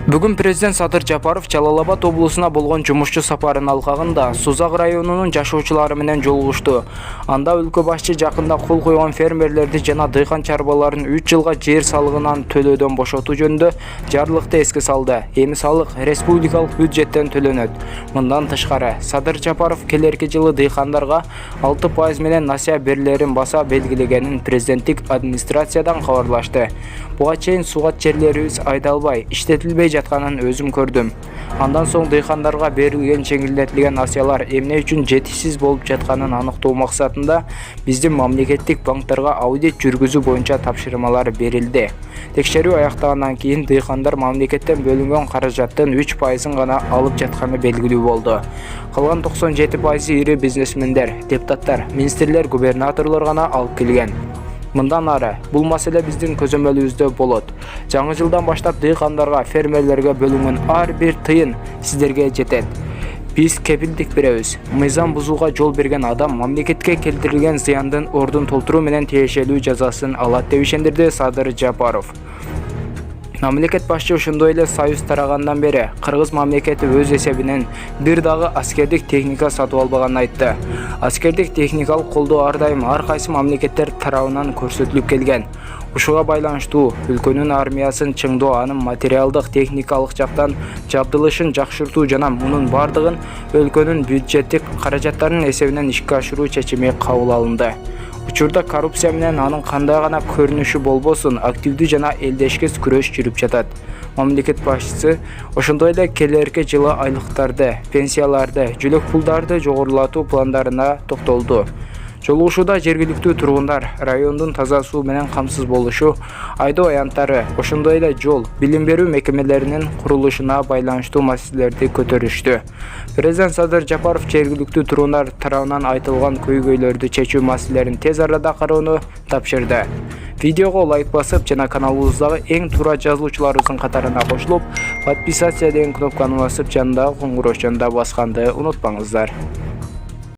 Бүгін президент Садыр Жапаров Жалал-Абад облысына болгон жумушчу сапарын алкагында Сузак районунун жашоочулары менен жолугушту. Анда өлкө башчы жакында кол койгон фермерлерди жана дыйкан чарбаларын 3 жылга жер салыгынан төлөөдөн бошотуу жөнүндө жарлыкты эске салды. Эми салык республикалык бюджеттен төлөнөт. Мындан тышкары Садыр Жапаров келерки жылы дыйкандарга 6% менен насыя берилерин баса белгилегенин президенттик администрациядан кабарлашты. Буга чейин сугат жерлерибиз айдалбай, иштетилбей жатканын өзүм көрдүм. Андан соң дыйкандарга берилген жеңилдетилген насыялар эмне үчүн жетишсиз болуп жатканын аныктоо максатында биздин мамлекеттик банктарга аудит жүргүзүү боюнча тапшырмалар берилди. Текшерүү аяктагандан кийин дыйкандар мамлекеттен бөлүнгөн каражаттын 3%-ын гана алып жатканы белгилүү болду. Калган 97%-ы ири бизнесмендер, депутаттар, министрлер, губернаторлор гана алып келген. Мындан ары бул маселе биздин көзөмөлүбүздө болот. Жаңы жылдан баштап дыйкандарга, фермерлерге бөлүнгөн ар бир тыйын сиздерге жетет. Биз кепилдик беребиз. Мыйзам бузууга жол берген адам мамлекетке келтирилген зыяндын ордун толтуруу менен тиешелүү жазасын алат деп ишендирди Садыр Жапаров. Мамлекет башчы ошондой эле союз тарагандан бери Кыргыз мамлекети өз эсебинен бир дагы аскердик техника сатып албаганын айтты. Аскердик техникалык колдоо ар дайым ар кайсы мамлекеттер тарабынан көрсөтүлүп келген. Ушуга байланыштуу өлкөнүн армиясын чыңдоо, анын материалдык, техникалык жактан жабдылышын жакшыртуу жана мунун бардыгын өлкөнүн бюджеттик каражаттарынын эсебинен ишке ашыруу чечими кабыл алынды. Учурда коррупция менен анын кандай гана көрүнүшү болбосун, активдүү жана элдешкес күрөш жүрүп жатат. Мамлекет башчысы ошондой эле келерки жылы айлыктарды, пенсияларды, жүлөк пулдарды жогорулатуу пландарына токтолду. Жолугушууда жергиликтүү тургундар райондун таза суу менен камсыз болушу, айдоо аянттары, ошондой эле жол, билим берүү мекемелеринин курулушуна байланыштуу маселелерди көтөрүштү. Президент Садыр Жапаров жергиликтүү тургундар тарабынан айтылган көйгөйлөрдү чечүү маселелерин тез арада кароону тапшырды. Видеого лайк басып жана каналыбыздагы эң туура жазылуучуларыбыздын катарына кошулуп, подписаться деген кнопканы басып жанындагы коңгуроочону да басканды унутпаңыздар.